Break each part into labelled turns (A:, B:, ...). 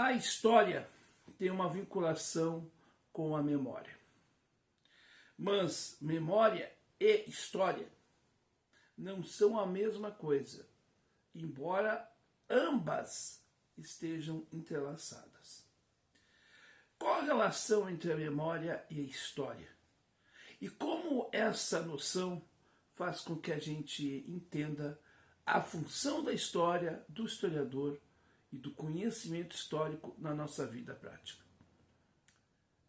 A: A história tem uma vinculação com a memória. Mas memória e história não são a mesma coisa, embora ambas estejam entrelaçadas. Qual a relação entre a memória e a história? E como essa noção faz com que a gente entenda a função da história, do historiador e do conhecimento histórico na nossa vida prática?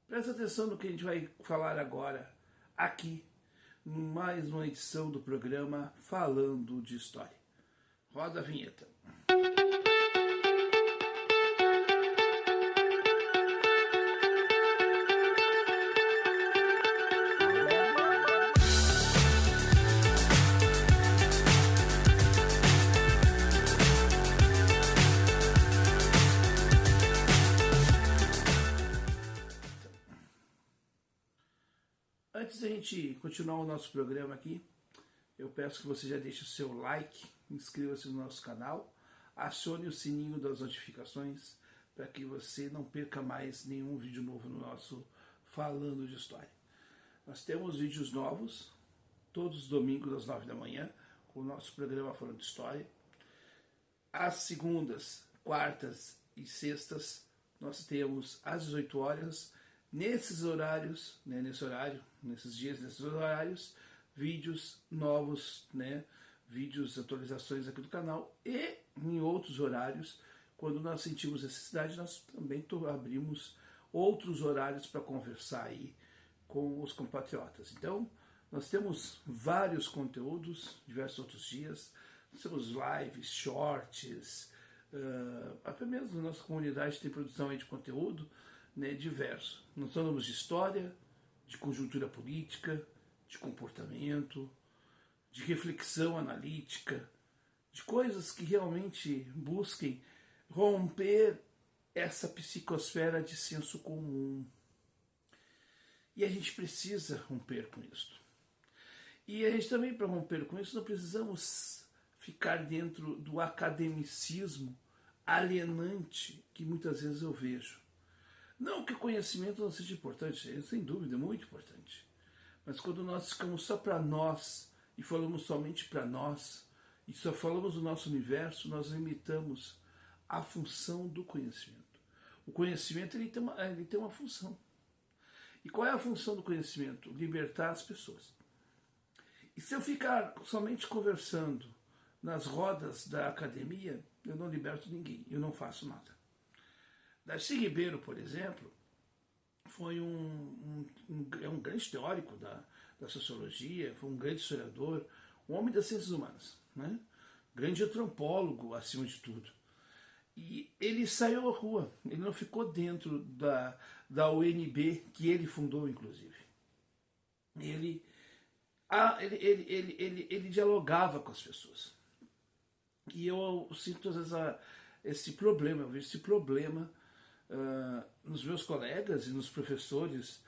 A: Presta atenção no que a gente vai falar agora, aqui, em mais uma edição do programa Falando de História. Roda a vinheta. Antes da gente continuar o nosso programa aqui, eu peço que você já deixe o seu like, inscreva-se no nosso canal, acione o sininho das notificações para que você não perca mais nenhum vídeo novo no nosso Falando de História. Nós temos vídeos novos, todos os domingos às 9 da manhã, com o nosso programa Falando de História. Às segundas, quartas e sextas, nós temos às 18 horas, nesses horários, né, nesses dias, nesses horários, vídeos novos, né, vídeos, atualizações aqui do canal, e em outros horários, quando nós sentimos necessidade, nós também abrimos outros horários para conversar aí com os compatriotas. Então, nós temos vários conteúdos, diversos outros dias, nós temos lives, shorts, até mesmo na nossa comunidade tem produção aí de conteúdo, né, diverso. Nós falamos de história, de conjuntura política, de comportamento, de reflexão analítica, de coisas que realmente busquem romper essa psicosfera de senso comum. E a gente precisa romper com isso. E a gente também, para romper com isso, não precisamos ficar dentro do academicismo alienante que muitas vezes eu vejo. Não que o conhecimento não seja importante, sem dúvida, é muito importante. Mas quando nós ficamos só para nós e falamos somente para nós, e só falamos do nosso universo, nós limitamos a função do conhecimento. O conhecimento ele tem uma função. E qual é a função do conhecimento? Libertar as pessoas. E se eu ficar somente conversando nas rodas da academia, eu não liberto ninguém, eu não faço nada. Darcy Ribeiro, por exemplo, foi um grande teórico da sociologia, foi um grande historiador, um homem das ciências humanas, né? Grande antropólogo, acima de tudo. E ele saiu à rua, ele não ficou dentro da UNB, que ele fundou, inclusive. Ele dialogava com as pessoas. E eu sinto, às vezes, esse problema, eu vejo esse problema nos meus colegas e nos professores,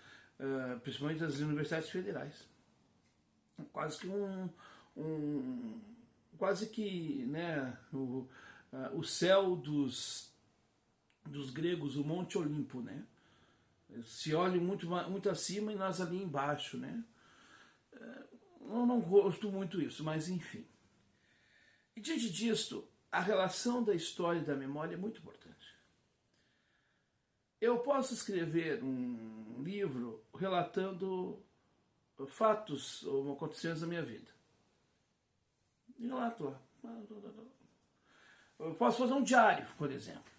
A: principalmente das universidades federais. Quase que né, o céu dos gregos, o Monte Olimpo, né? Se olha muito acima e nós ali embaixo, né? Eu não gosto muito disso, mas enfim. E diante disso, a relação da história e da memória é muito importante. Eu posso escrever um livro relatando fatos ou acontecimentos da minha vida. E relato lá. Eu posso fazer um diário, por exemplo.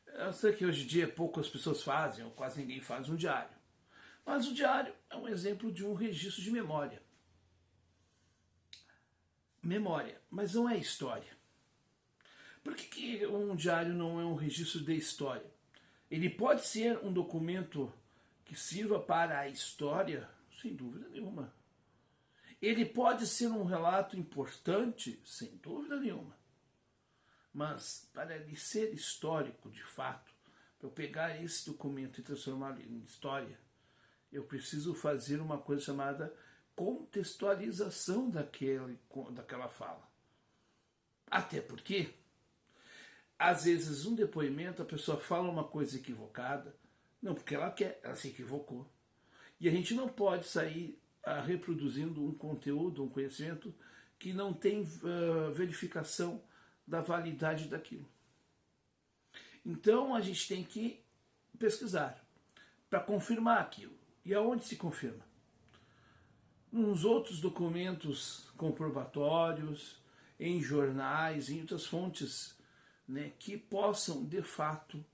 A: Eu sei que hoje em dia poucas pessoas fazem, ou quase ninguém faz um diário. Mas o diário é um exemplo de um registro de memória. Memória, mas não é história. Por que um diário não é um registro de história? Ele pode ser um documento que sirva para a história, sem dúvida nenhuma. Ele pode ser um relato importante, sem dúvida nenhuma. Mas para ele ser histórico, de fato, para eu pegar esse documento e transformá-lo em história, eu preciso fazer uma coisa chamada contextualização daquela fala. Até porque às vezes um depoimento, a pessoa fala uma coisa equivocada, não porque ela quer, ela se equivocou. E a gente não pode sair reproduzindo um conteúdo, um conhecimento que não tem verificação da validade daquilo. Então a gente tem que pesquisar para confirmar aquilo. E aonde se confirma? Nos outros documentos comprobatórios, em jornais, em outras fontes, né, que possam, de fato,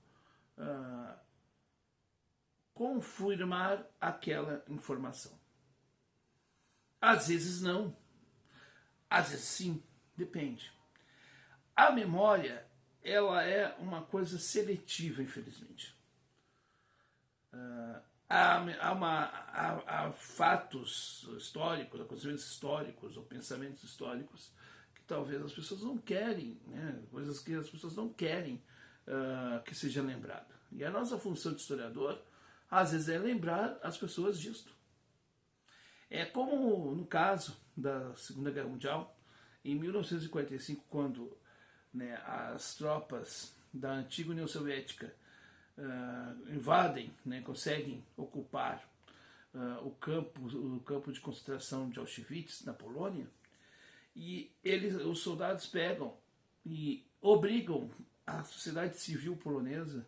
A: confirmar aquela informação. Às vezes não, às vezes sim, depende. A memória, ela é uma coisa seletiva, infelizmente. Há fatos históricos, acontecimentos históricos ou pensamentos históricos que talvez as pessoas não querem, né? Coisas que as pessoas não querem que seja lembrada. E a nossa função de historiador, às vezes, é lembrar as pessoas disto. É como no caso da Segunda Guerra Mundial, em 1945, quando, né, as tropas da antiga União Soviética invadem, né, conseguem ocupar o campo de concentração de Auschwitz, na Polônia, e os soldados pegam e obrigam a sociedade civil polonesa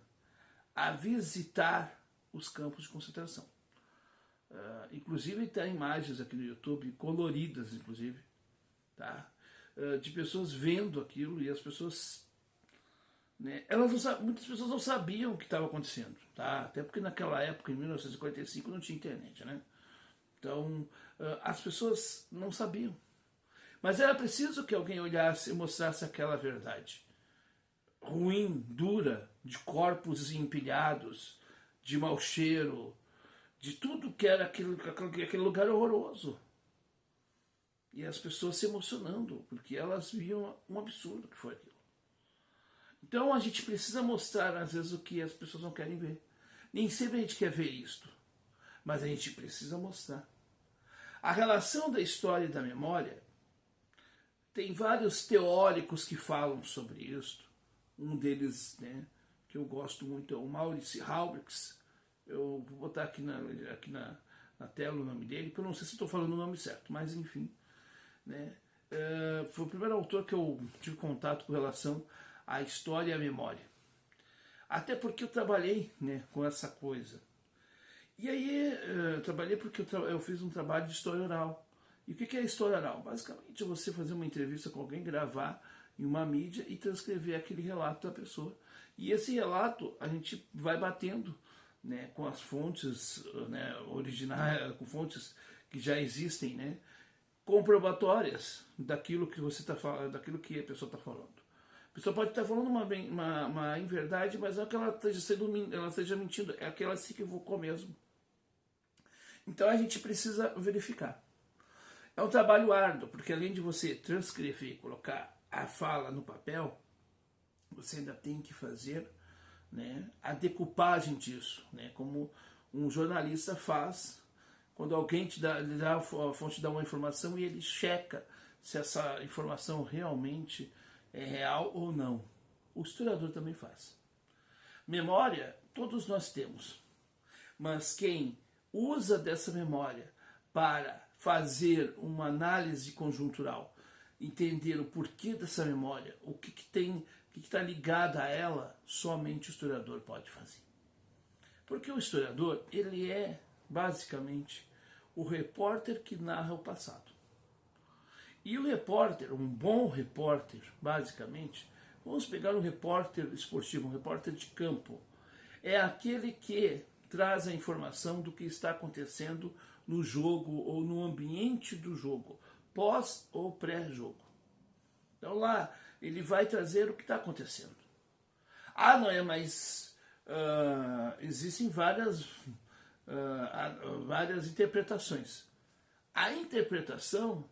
A: a visitar os campos de concentração. Inclusive tem imagens aqui no YouTube, coloridas inclusive, tá? De pessoas vendo aquilo, e as pessoas, né, muitas pessoas não sabiam o que estava acontecendo, tá? Até porque naquela época, em 1945, não tinha internet, né? Então as pessoas não sabiam. Mas era preciso que alguém olhasse e mostrasse aquela verdade ruim, dura, de corpos empilhados, de mau cheiro, de tudo que era aquele lugar horroroso. E as pessoas se emocionando, porque elas viam um absurdo que foi aquilo. Então a gente precisa mostrar, às vezes, o que as pessoas não querem ver. Nem sempre a gente quer ver isto, mas a gente precisa mostrar. A relação da história e da memória, tem vários teóricos que falam sobre isso. Um deles, né, que eu gosto muito, é o Maurice Halbrechts. Eu vou botar aqui na tela o nome dele, porque eu não sei se estou falando o nome certo, mas enfim. Né, foi o primeiro autor que eu tive contato com relação à história e à memória. Até porque eu trabalhei, né, com essa coisa. E aí, trabalhei porque eu fiz um trabalho de história oral. E o que é história oral? Basicamente é você fazer uma entrevista com alguém, gravar em uma mídia e transcrever aquele relato da pessoa. E esse relato a gente vai batendo, né, com as fontes, né, originais, com fontes que já existem, né, comprobatórias daquilo que você está falando, daquilo que a pessoa está falando. A pessoa pode estar falando uma inverdade, mas não é que ela esteja mentindo, é que ela se equivocou mesmo. Então a gente precisa verificar. É um trabalho árduo, porque além de você transcrever e colocar a fala no papel, você ainda tem que fazer, né, a decupagem disso, né, como um jornalista faz quando alguém a fonte dá uma informação e ele checa se essa informação realmente é real ou não. O historiador também faz. Memória, todos nós temos, mas quem usa dessa memória para fazer uma análise conjuntural, entender o porquê dessa memória, o que está ligado a ela, somente o historiador pode fazer. Porque o historiador, ele é basicamente o repórter que narra o passado. E o repórter, um bom repórter, basicamente, vamos pegar um repórter esportivo, um repórter de campo, é aquele que traz a informação do que está acontecendo no jogo ou no ambiente do jogo, pós ou pré-jogo. Então lá ele vai trazer o que está acontecendo. Não é, mas existem várias interpretações. A interpretação,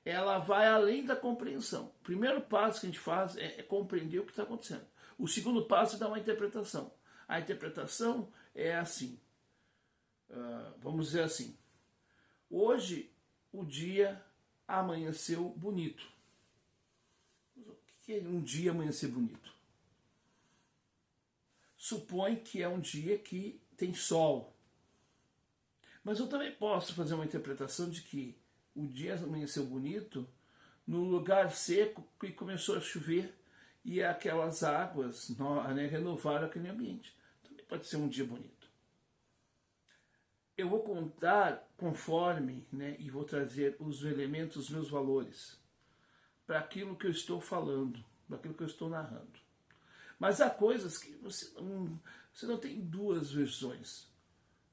A: ela vai além da compreensão. O primeiro passo que a gente faz é compreender o que está acontecendo. O segundo passo é dar uma interpretação. A interpretação é assim. Vamos dizer assim. Hoje o dia amanheceu bonito. O que é um dia amanhecer bonito? supõe que é um dia que tem sol. Mas eu também posso fazer uma interpretação de que o dia amanheceu bonito num lugar seco que começou a chover e aquelas águas, né, renovaram aquele ambiente. Também pode ser um dia bonito. Eu vou contar conforme, né, e vou trazer os elementos, os meus valores, para aquilo que eu estou falando, para aquilo que eu estou narrando. Mas há coisas que você não tem duas versões.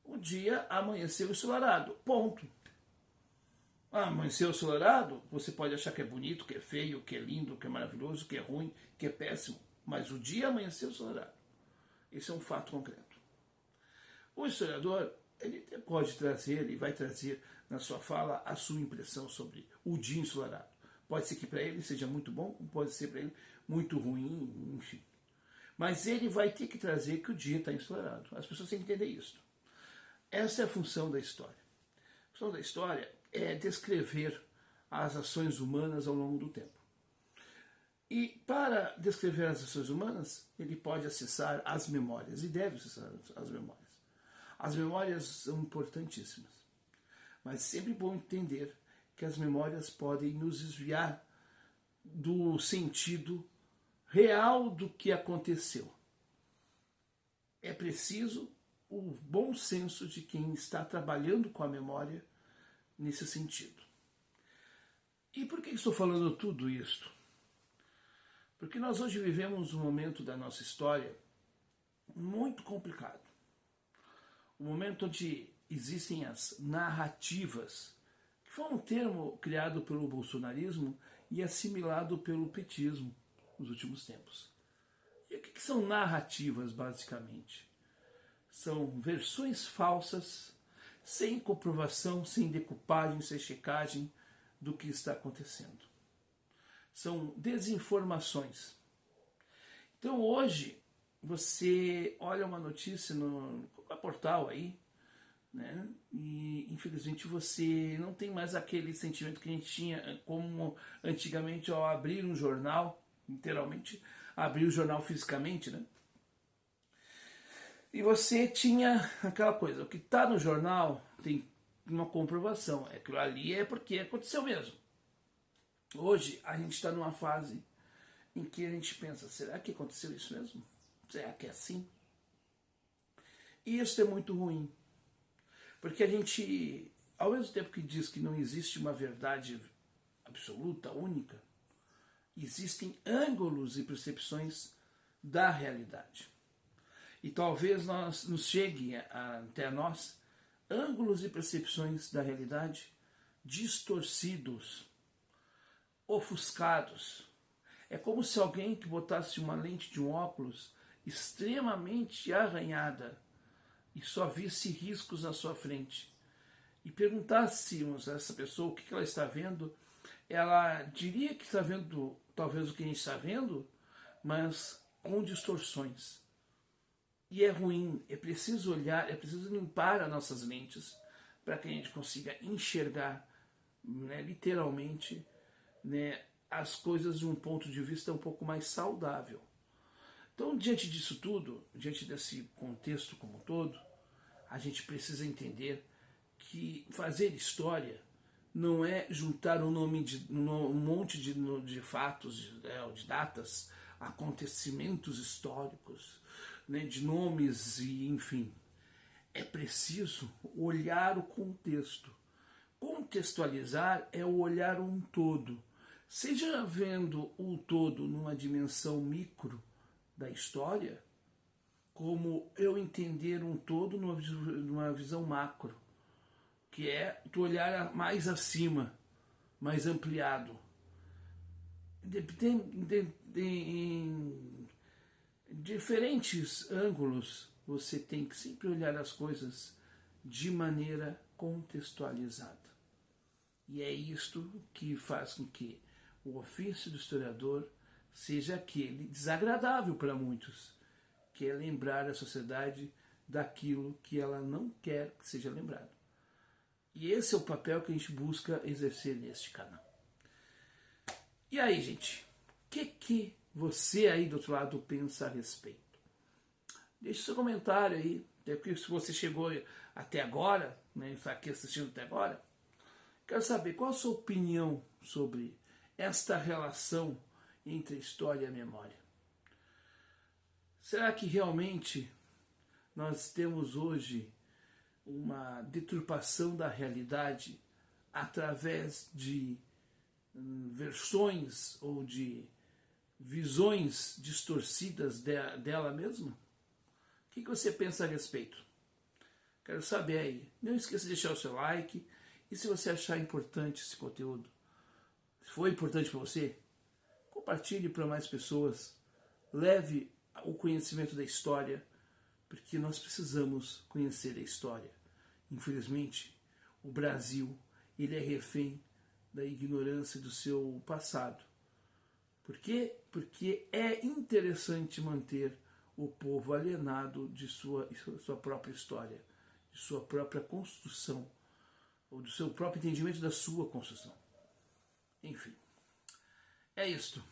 A: O dia amanheceu ensolarado, ponto. Amanheceu ensolarado, você pode achar que é bonito, que é feio, que é lindo, que é maravilhoso, que é ruim, que é péssimo. Mas o dia amanheceu ensolarado. Esse é um fato concreto. O historiador, ele pode trazer, ele vai trazer na sua fala a sua impressão sobre o dia ensolarado. Pode ser que para ele seja muito bom, pode ser para ele muito ruim, enfim. Mas ele vai ter que trazer que o dia está ensolarado. As pessoas têm que entender isso. Essa é a função da história. A função da história é descrever as ações humanas ao longo do tempo. E para descrever as ações humanas, ele pode acessar as memórias, e deve acessar as memórias. As memórias são importantíssimas, mas sempre bom entender que as memórias podem nos desviar do sentido real do que aconteceu. É preciso o bom senso de quem está trabalhando com a memória nesse sentido. E por que estou falando tudo isto? Porque nós hoje vivemos um momento da nossa história muito complicado. Um momento onde existem as narrativas, que foi um termo criado pelo bolsonarismo e assimilado pelo petismo nos últimos tempos. E o que são narrativas, basicamente? São versões falsas, sem comprovação, sem decupagem, sem checagem do que está acontecendo. São desinformações. Então hoje você olha uma notícia no portal aí, né? E infelizmente você não tem mais aquele sentimento que a gente tinha como antigamente ao abrir um jornal, literalmente abrir o jornal fisicamente, né? E você tinha aquela coisa, o que está no jornal tem uma comprovação, aquilo ali é porque aconteceu mesmo. Hoje a gente está numa fase em que a gente pensa, será que aconteceu isso mesmo? Será que é assim? E isso é muito ruim, porque a gente, ao mesmo tempo que diz que não existe uma verdade absoluta, única, existem ângulos e percepções da realidade. E talvez nos chegue até nós ângulos e percepções da realidade distorcidos, ofuscados. É como se alguém que botasse uma lente de um óculos extremamente arranhada e só visse riscos na sua frente. E perguntássemos a essa pessoa o que ela está vendo, ela diria que está vendo talvez o que a gente está vendo, mas com distorções. E é ruim, é preciso olhar, é preciso limpar as nossas lentes para que a gente consiga enxergar, né, literalmente, né, as coisas de um ponto de vista um pouco mais saudável. Então, diante disso tudo, diante desse contexto como um todo, a gente precisa entender que fazer história não é juntar um monte de fatos, de datas, acontecimentos históricos, né, de nomes e enfim. É preciso olhar o contexto. Contextualizar é o olhar um todo. Seja vendo o todo numa dimensão micro da história, como eu entender um todo numa visão macro, que é tu olhar mais acima, mais ampliado. Em diferentes ângulos, você tem que sempre olhar as coisas de maneira contextualizada. E é isto que faz com que o ofício do historiador seja aquele desagradável para muitos, que é lembrar a sociedade daquilo que ela não quer que seja lembrado. E esse é o papel que a gente busca exercer neste canal. E aí, gente, o que você aí do outro lado pensa a respeito? Deixe seu comentário aí, porque se você chegou até agora, né, está aqui assistindo até agora, quero saber qual a sua opinião sobre esta relação entre a história e a memória. Será que realmente nós temos hoje uma deturpação da realidade através de versões ou de visões distorcidas dela mesma? O que você pensa a respeito? Quero saber aí. Não esqueça de deixar o seu like. E se você achar importante esse conteúdo, se foi importante para você, compartilhe para mais pessoas. Leve o conhecimento da história, porque nós precisamos conhecer a história. Infelizmente, o Brasil ele é refém da ignorância do seu passado. Por quê? Porque é interessante manter o povo alienado de sua própria história, de sua própria construção, ou do seu próprio entendimento da sua construção. Enfim, é isto.